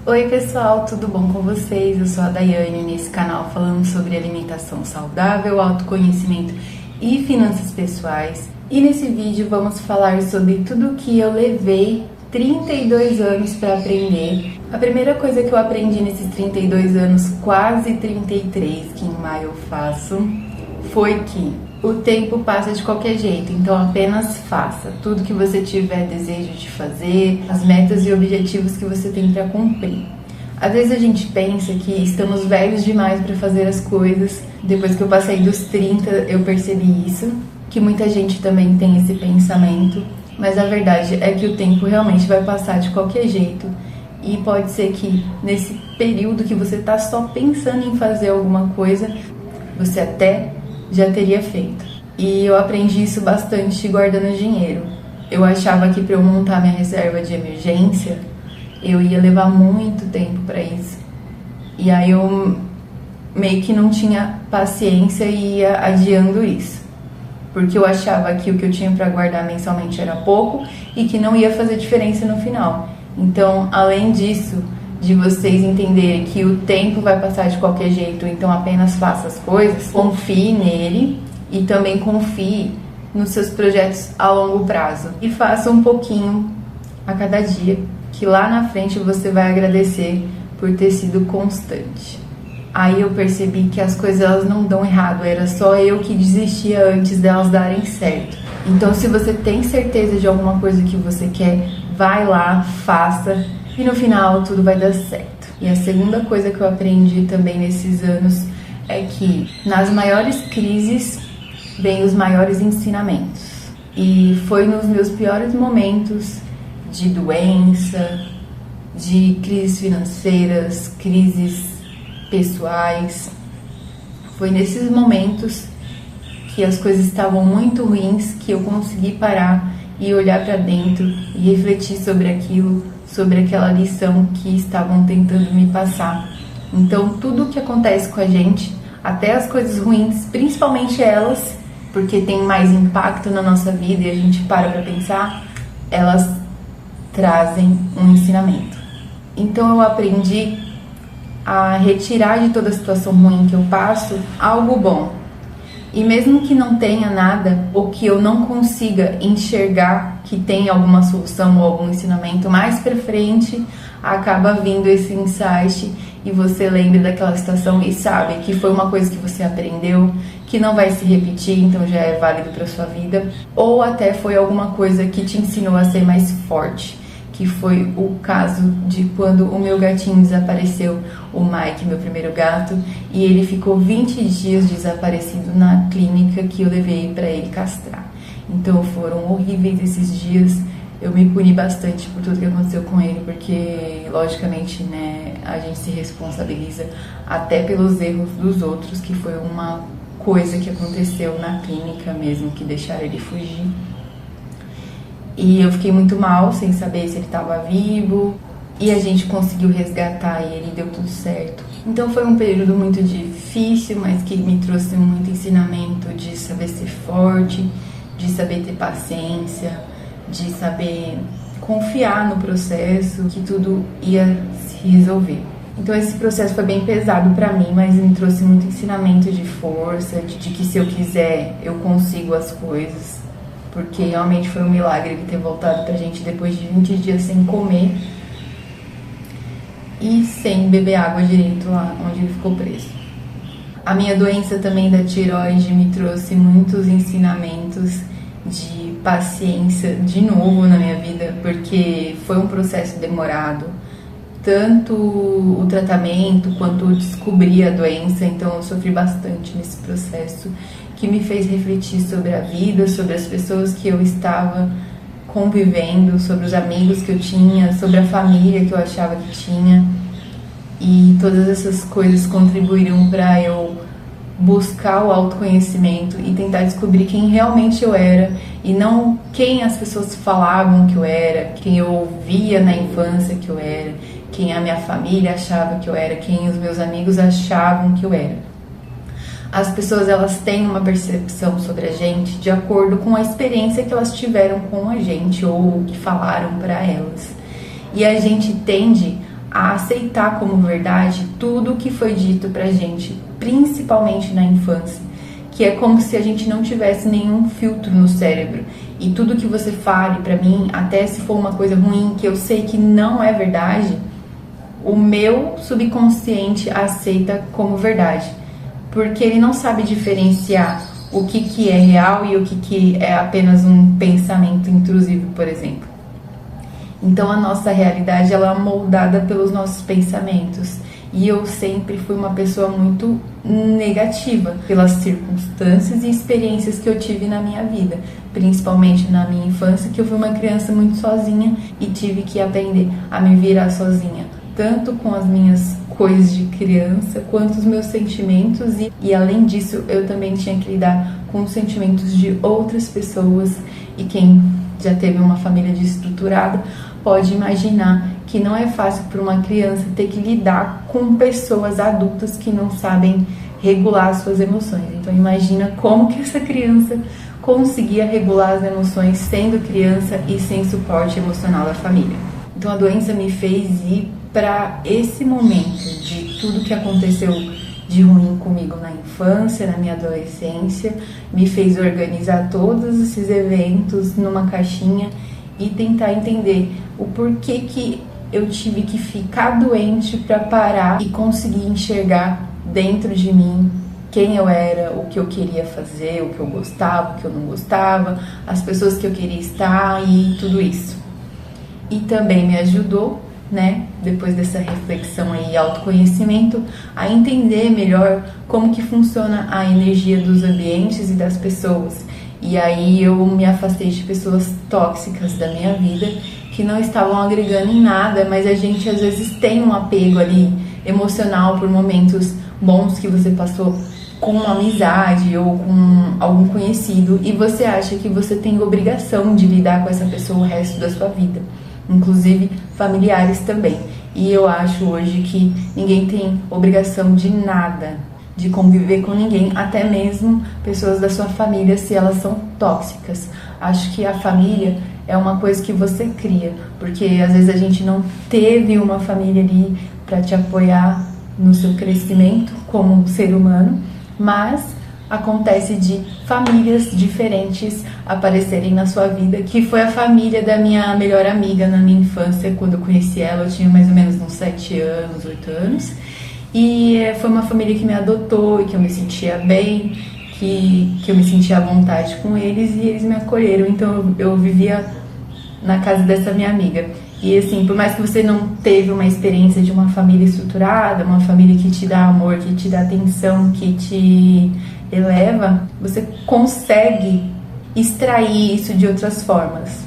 Oi pessoal, tudo bom com vocês? Eu sou a Daiane, nesse canal falando sobre alimentação saudável, autoconhecimento e finanças pessoais. E nesse vídeo vamos falar sobre tudo que eu levei 32 anos para aprender. A primeira coisa que eu aprendi nesses 32 anos, quase 33, que em maio eu faço, foi que o tempo passa de qualquer jeito, então apenas faça tudo que você tiver desejo de fazer, as metas e objetivos que você tem para cumprir. Às vezes a gente pensa que estamos velhos demais para fazer as coisas. Depois que eu passei dos 30, eu percebi isso, que muita gente também tem esse pensamento, mas a verdade é que o tempo realmente vai passar de qualquer jeito. E pode ser que nesse período que você está só pensando em fazer alguma coisa, você até já teria feito. E eu aprendi isso bastante guardando dinheiro. Eu achava que para eu montar minha reserva de emergência, eu ia levar muito tempo para isso. E aí eu meio que não tinha paciência e ia adiando isso. Porque eu achava que o que eu tinha para guardar mensalmente era pouco e que não ia fazer diferença no final. Então, além disso, de vocês entenderem que o tempo vai passar de qualquer jeito, então apenas faça as coisas, confie nele e também confie nos seus projetos a longo prazo. E faça um pouquinho a cada dia, que lá na frente você vai agradecer por ter sido constante. Aí eu percebi que as coisas elas não dão errado, era só eu que desistia antes delas darem certo. Então se você tem certeza de alguma coisa que você quer, vai lá, faça e no final tudo vai dar certo. E a segunda coisa que eu aprendi também nesses anos é que nas maiores crises vem os maiores ensinamentos. E foi nos meus piores momentos de doença, de crises financeiras, crises pessoais, foi nesses momentos que as coisas estavam muito ruins que eu consegui parar e olhar para dentro e refletir sobre aquilo, sobre aquela lição que estavam tentando me passar. Então tudo o que acontece com a gente, até as coisas ruins, principalmente elas, porque tem mais impacto na nossa vida e a gente para pensar, elas trazem um ensinamento. Então eu aprendi a retirar de toda a situação ruim que eu passo algo bom. E mesmo que não tenha nada, ou que eu não consiga enxergar que tem alguma solução ou algum ensinamento, mais pra frente acaba vindo esse insight e você lembra daquela situação e sabe que foi uma coisa que você aprendeu, que não vai se repetir, então já é válido pra sua vida. Ou até foi alguma coisa que te ensinou a ser mais forte, que foi o caso de quando o meu gatinho desapareceu, o Mike, meu primeiro gato, e ele ficou 20 dias desaparecido na clínica que eu levei para ele castrar. Então foram horríveis esses dias, eu me puni bastante por tudo que aconteceu com ele, porque logicamente, né, a gente se responsabiliza até pelos erros dos outros, que foi uma coisa que aconteceu na clínica mesmo, que deixaram ele fugir. E eu fiquei muito mal, sem saber se ele estava vivo. E a gente conseguiu resgatar ele, deu tudo certo. Então foi um período muito difícil, mas que me trouxe muito ensinamento de saber ser forte, de saber ter paciência, de saber confiar no processo, que tudo ia se resolver. Então esse processo foi bem pesado pra mim, mas me trouxe muito ensinamento de força, de que se eu quiser, eu consigo as coisas. Porque realmente foi um milagre ele ter voltado pra gente depois de 20 dias sem comer e sem beber água direito lá onde ele ficou preso. A minha doença também da tireoide me trouxe muitos ensinamentos de paciência de novo na minha vida, porque foi um processo demorado, tanto o tratamento quanto descobrir a doença, então eu sofri bastante nesse processo, que me fez refletir sobre a vida, sobre as pessoas que eu estava convivendo, sobre os amigos que eu tinha, sobre a família que eu achava que tinha. E todas essas coisas contribuíram para eu buscar o autoconhecimento e tentar descobrir quem realmente eu era e não quem as pessoas falavam que eu era, quem eu ouvia na infância que eu era, quem a minha família achava que eu era, quem os meus amigos achavam que eu era. As pessoas, elas têm uma percepção sobre a gente de acordo com a experiência que elas tiveram com a gente ou o que falaram para elas. E a gente tende a aceitar como verdade tudo o que foi dito pra gente, principalmente na infância, que é como se a gente não tivesse nenhum filtro no cérebro. E tudo que você fale pra mim, até se for uma coisa ruim, que eu sei que não é verdade, o meu subconsciente aceita como verdade. Porque ele não sabe diferenciar o que é real e o que é apenas um pensamento intrusivo, por exemplo. Então a nossa realidade ela é moldada pelos nossos pensamentos. E eu sempre fui uma pessoa muito negativa pelas circunstâncias e experiências que eu tive na minha vida, principalmente na minha infância, que eu fui uma criança muito sozinha e tive que aprender a me virar sozinha, tanto com as minhas coisas de criança, quanto os meus sentimentos, e além disso eu também tinha que lidar com os sentimentos de outras pessoas, e quem já teve uma família desestruturada pode imaginar que não é fácil para uma criança ter que lidar com pessoas adultas que não sabem regular as suas emoções. Então imagina como que essa criança conseguia regular as emoções sendo criança e sem suporte emocional da família. Então a doença me fez ir para esse momento de tudo que aconteceu de ruim comigo na infância, na minha adolescência, me fez organizar todos esses eventos numa caixinha e tentar entender o porquê que eu tive que ficar doente para parar e conseguir enxergar dentro de mim quem eu era, o que eu queria fazer, o que eu gostava, o que eu não gostava, as pessoas que eu queria estar e tudo isso. E também me ajudou, né, depois dessa reflexão e autoconhecimento, a entender melhor como que funciona a energia dos ambientes e das pessoas. E aí eu me afastei de pessoas tóxicas da minha vida que não estavam agregando em nada, mas a gente às vezes tem um apego ali emocional por momentos bons que você passou com uma amizade ou com algum conhecido e você acha que você tem obrigação de lidar com essa pessoa o resto da sua vida, inclusive familiares também. E eu acho hoje que ninguém tem obrigação de nada, de conviver com ninguém, até mesmo pessoas da sua família, se elas são tóxicas. Acho que a família é uma coisa que você cria, porque às vezes a gente não teve uma família ali para te apoiar no seu crescimento como ser humano, mas acontece de famílias diferentes aparecerem na sua vida, que foi a família da minha melhor amiga na minha infância. Quando eu conheci ela, eu tinha mais ou menos uns 7 anos, 8 anos, e foi uma família que me adotou e que eu me sentia bem, que eu me sentia à vontade com eles e eles me acolheram. Então eu vivia na casa dessa minha amiga. E assim, por mais que você não teve uma experiência de uma família estruturada, uma família que te dá amor, que te dá atenção, que te eleva, você consegue extrair isso de outras formas.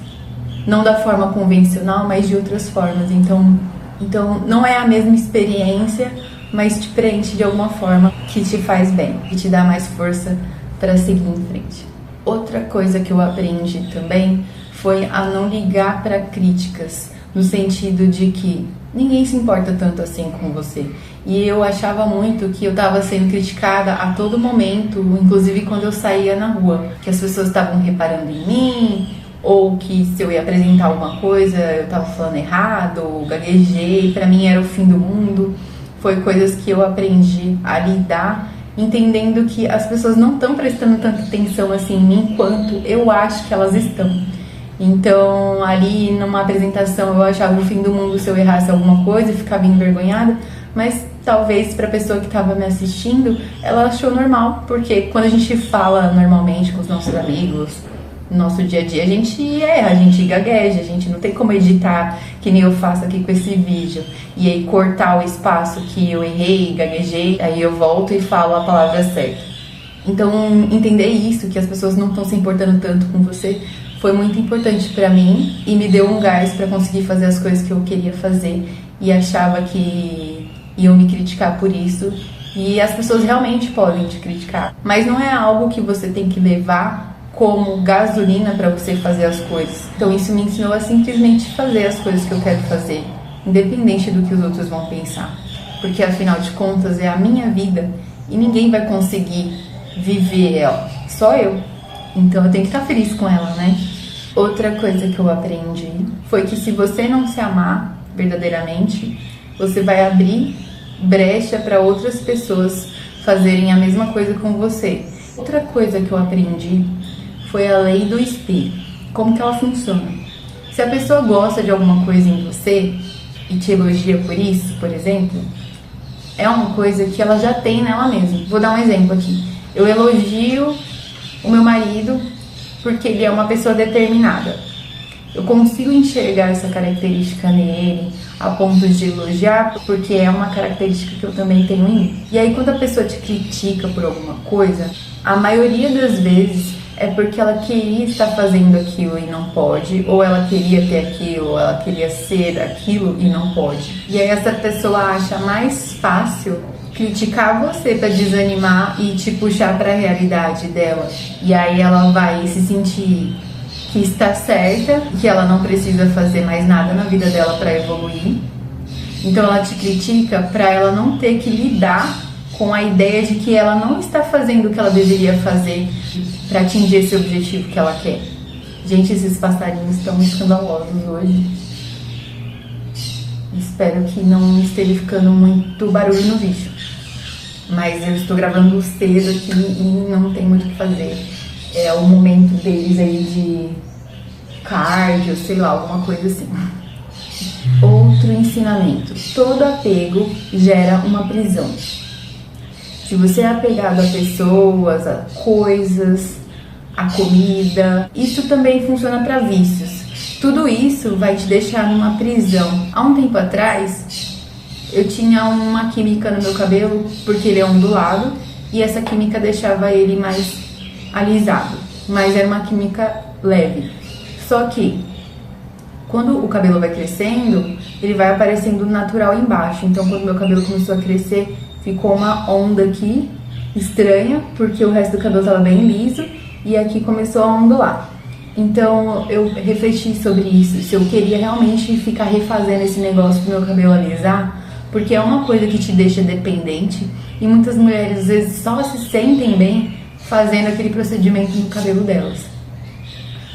Não da forma convencional, mas de outras formas. Então não é a mesma experiência, mas te preenche de alguma forma que te faz bem, que te dá mais força para seguir em frente. Outra coisa que eu aprendi também foi a não ligar para críticas, no sentido de que ninguém se importa tanto assim com você. E eu achava muito que eu estava sendo criticada a todo momento, inclusive quando eu saía na rua, que as pessoas estavam reparando em mim, ou que se eu ia apresentar alguma coisa eu estava falando errado, ou gaguejei, para mim era o fim do mundo. Foi coisas que eu aprendi a lidar, entendendo que as pessoas não estão prestando tanta atenção assim em mim quanto eu acho que elas estão. Então, ali numa apresentação eu achava o fim do mundo se eu errasse alguma coisa e ficava envergonhada, mas talvez para a pessoa que estava me assistindo, ela achou normal, porque quando a gente fala normalmente com os nossos amigos, no nosso dia a dia, a gente erra, a gente gagueja, a gente não tem como editar, que nem eu faço aqui com esse vídeo, e aí cortar o espaço que eu errei, gaguejei, aí eu volto e falo a palavra certa. Então, entender isso, que as pessoas não estão se importando tanto com você, foi muito importante pra mim e me deu um gás pra conseguir fazer as coisas que eu queria fazer e achava que iam me criticar por isso. E as pessoas realmente podem te criticar, mas não é algo que você tem que levar como gasolina pra você fazer as coisas. Então isso me ensinou a simplesmente fazer as coisas que eu quero fazer, independente do que os outros vão pensar. Porque afinal de contas é a minha vida e ninguém vai conseguir viver ela, só eu. Então eu tenho que estar feliz com ela, né? Outra coisa que eu aprendi foi que se você não se amar verdadeiramente, você vai abrir brecha para outras pessoas fazerem a mesma coisa com você. Outra coisa que eu aprendi foi a lei do espelho. Como que ela funciona? Se a pessoa gosta de alguma coisa em você e te elogia por isso, por exemplo, é uma coisa que ela já tem nela mesma. Vou dar um exemplo aqui. Eu elogio o meu marido porque ele é uma pessoa determinada. Eu consigo enxergar essa característica nele a ponto de elogiar, porque é uma característica que eu também tenho em mim. E aí quando a pessoa te critica por alguma coisa, a maioria das vezes é porque ela queria estar fazendo aquilo e não pode, ou ela queria ter aquilo, ou ela queria ser aquilo e não pode. E aí essa pessoa acha mais fácil criticar você pra desanimar e te puxar pra realidade dela. E aí ela vai se sentir que está certa, que ela não precisa fazer mais nada na vida dela para evoluir. Então ela te critica para ela não ter que lidar com a ideia de que ela não está fazendo o que ela deveria fazer para atingir esse objetivo que ela quer. Gente, esses passarinhos estão escandalosos hoje. Espero que não esteja ficando muito barulho no vídeo. Mas eu estou gravando cedo aqui e não tem muito o que fazer. É o momento deles aí de cardio, sei lá, alguma coisa assim. Outro ensinamento: todo apego gera uma prisão. Se você é apegado a pessoas, a coisas, a comida, isso também funciona para vícios. Tudo isso vai te deixar numa prisão. Há um tempo atrás, eu tinha uma química no meu cabelo, porque ele é ondulado, e essa química deixava ele mais alisado, mas era uma química leve. Só que quando o cabelo vai crescendo, ele vai aparecendo natural embaixo. Então quando meu cabelo começou a crescer, ficou uma onda aqui estranha, porque o resto do cabelo estava bem liso e aqui começou a ondular. Então eu refleti sobre isso, se eu queria realmente ficar refazendo esse negócio do meu cabelo alisar, porque é uma coisa que te deixa dependente e muitas mulheres às vezes só se sentem bem fazendo aquele procedimento no cabelo delas.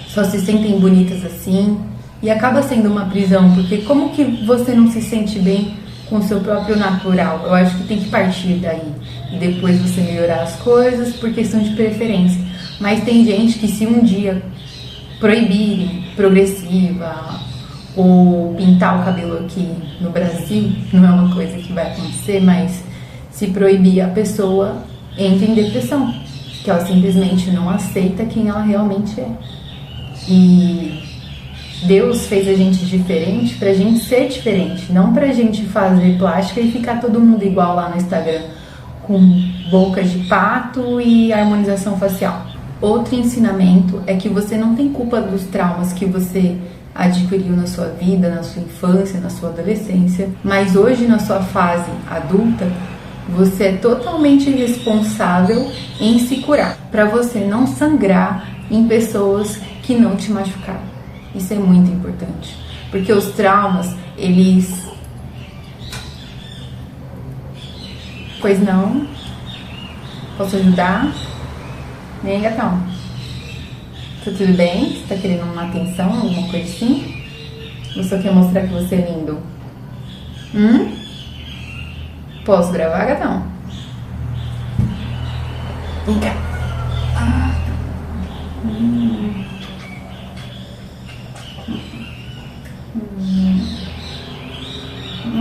Só se sentem bonitas assim e acaba sendo uma prisão, porque como que você não se sente bem com o seu próprio natural? Eu acho que tem que partir daí e depois você melhorar as coisas por questão de preferência. Mas tem gente que se um dia proibirem progressiva ou pintar o cabelo aqui no Brasil, não é uma coisa que vai acontecer, mas se proibir, a pessoa entra em depressão, que ela simplesmente não aceita quem ela realmente é. E Deus fez a gente diferente pra gente ser diferente, não pra gente fazer plástica e ficar todo mundo igual lá no Instagram, com boca de pato e harmonização facial. Outro ensinamento é que você não tem culpa dos traumas que você adquiriu na sua vida, na sua infância, na sua adolescência, mas hoje na sua fase adulta, você é totalmente responsável em se curar, para você não sangrar em pessoas que não te machucaram. Isso é muito importante, porque os traumas, eles... Pois não? Posso ajudar? Vem, gatão. Tá tudo bem? Você tá querendo uma atenção, alguma coisa assim? Ou só quer mostrar que você é lindo? Posso gravar, gatão? Vem cá.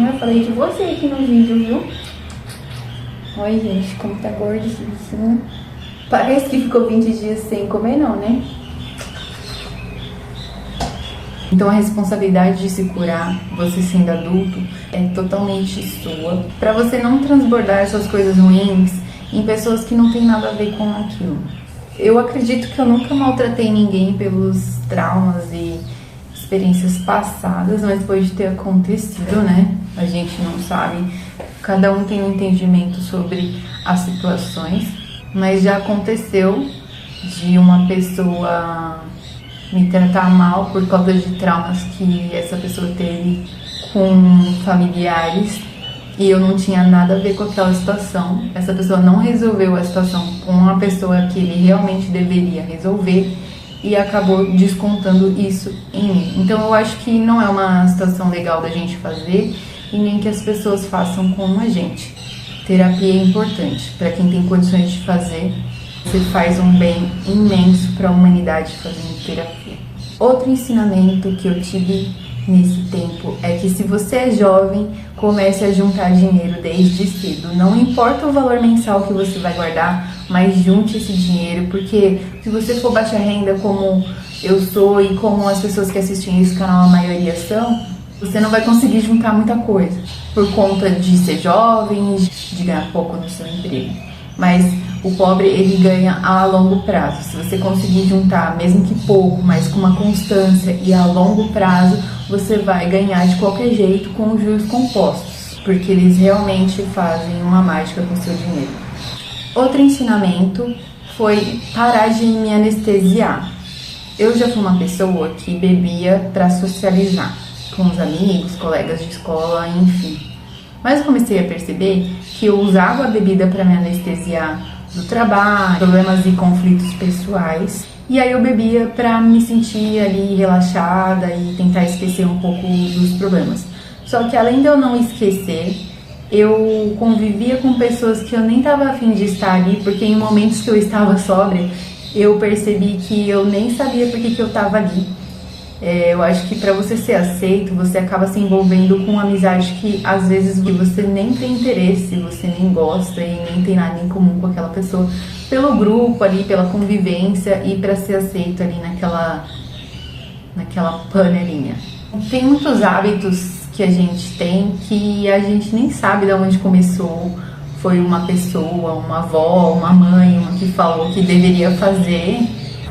Eu falei de você aqui no vídeo, viu? Olha, gente, como tá gordo isso, né? Parece que ficou 20 dias sem comer, não, né? Então a responsabilidade de se curar, você sendo adulto, é totalmente sua. Pra você não transbordar essas coisas ruins em pessoas que não tem nada a ver com aquilo. Eu acredito que eu nunca maltratei ninguém pelos traumas e experiências passadas, mas pode ter acontecido, né? A gente não sabe. Cada um tem um entendimento sobre as situações, mas já aconteceu de uma pessoa me tratar mal por causa de traumas que essa pessoa teve com familiares e eu não tinha nada a ver com aquela situação. Essa pessoa não resolveu a situação com uma pessoa que ele realmente deveria resolver e acabou descontando isso em mim. Então eu acho que não é uma situação legal da gente fazer, e nem que as pessoas façam como a gente. Terapia é importante. Para quem tem condições de fazer, você faz um bem imenso para a humanidade fazendo terapia. Outro ensinamento que eu tive nesse tempo é que se você é jovem, comece a juntar dinheiro desde cedo. Não importa o valor mensal que você vai guardar, mas junte esse dinheiro, porque se você for baixa renda como eu sou e como as pessoas que assistem esse canal, a maioria são, você não vai conseguir juntar muita coisa por conta de ser jovem, de ganhar pouco no seu emprego. Mas o pobre, ele ganha a longo prazo. Se você conseguir juntar, mesmo que pouco, mas com uma constância e a longo prazo, você vai ganhar de qualquer jeito com os juros compostos, porque eles realmente fazem uma mágica com o seu dinheiro. Outro ensinamento foi parar de me anestesiar. Eu já fui uma pessoa que bebia para socializar com os amigos, colegas de escola, enfim. Mas eu comecei a perceber que eu usava a bebida para me anestesiar do trabalho, problemas e conflitos pessoais. E aí eu bebia para me sentir ali relaxada e tentar esquecer um pouco dos problemas. Só que além de eu não esquecer, eu convivia com pessoas que eu nem estava afim de estar ali, porque em momentos que eu estava sóbria, eu percebi que eu nem sabia por que eu estava ali. Eu acho que para você ser aceito, você acaba se envolvendo com uma amizade que às vezes você nem tem interesse, você nem gosta e nem tem nada em comum com aquela pessoa, pelo grupo ali, pela convivência e para ser aceito ali naquela panelinha. Tem muitos hábitos que a gente tem que a gente nem sabe de onde começou. Foi uma pessoa, uma avó, uma mãe, uma que falou que deveria fazer.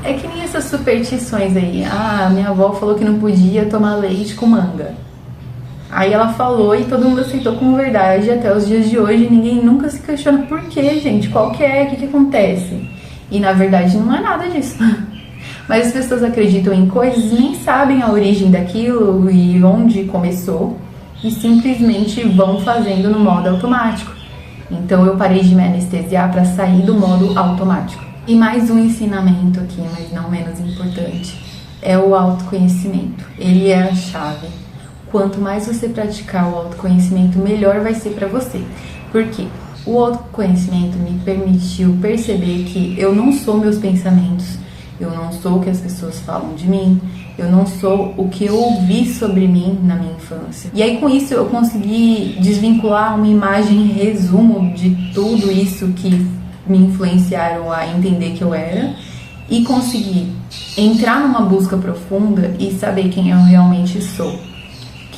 É que nem essas superstições aí. Ah, minha avó falou que não podia tomar leite com manga. Aí ela falou e todo mundo aceitou como verdade até os dias de hoje. Ninguém nunca se questiona por quê, gente, qual que é, o que acontece. E na verdade não é nada disso. Mas as pessoas acreditam em coisas e nem sabem a origem daquilo e onde começou. E simplesmente vão fazendo no modo automático. Então eu parei de me anestesiar para sair do modo automático. E mais um ensinamento aqui, mas não menos importante, é o autoconhecimento. Ele é a chave. Quanto mais você praticar o autoconhecimento, melhor vai ser para você. Por quê? O autoconhecimento me permitiu perceber que eu não sou meus pensamentos, eu não sou o que as pessoas falam de mim, eu não sou o que eu ouvi sobre mim na minha infância. E aí com isso eu consegui desvincular uma imagem resumo de tudo isso que me influenciaram a entender que eu era e conseguir entrar numa busca profunda e saber quem eu realmente sou,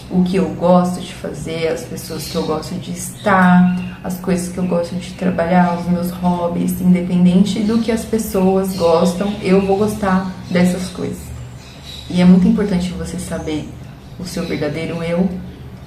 o que eu gosto de fazer, as pessoas que eu gosto de estar, as coisas que eu gosto de trabalhar, os meus hobbies. Independente do que as pessoas gostam, eu vou gostar dessas coisas. E é muito importante você saber o seu verdadeiro eu,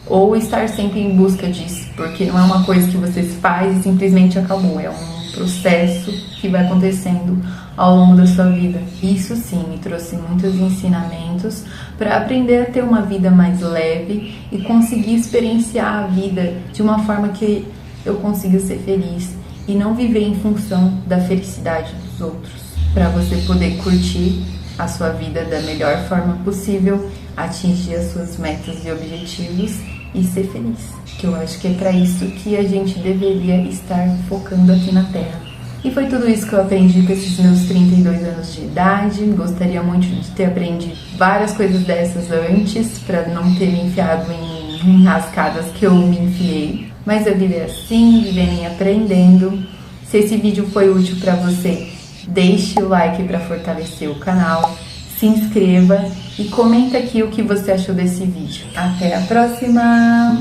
ou estar sempre em busca disso, porque não é uma coisa que você faz e simplesmente acabou, é um processo que vai acontecendo ao longo da sua vida. Isso sim me trouxe muitos ensinamentos para aprender a ter uma vida mais leve e conseguir experienciar a vida de uma forma que eu consiga ser feliz e não viver em função da felicidade dos outros, para você poder curtir a sua vida da melhor forma possível, atingir as suas metas e objetivos e ser feliz, que eu acho que é para isso que a gente deveria estar focando aqui na Terra. E foi tudo isso que eu aprendi com esses meus 32 anos de idade. Gostaria muito de ter aprendido várias coisas dessas antes, para não ter me enfiado em enrascadas que eu me enfiei. Mas a vida é assim, vivendo e aprendendo. Se esse vídeo foi útil para você, deixe o like para fortalecer o canal, se inscreva e comenta aqui o que você achou desse vídeo. Até a próxima!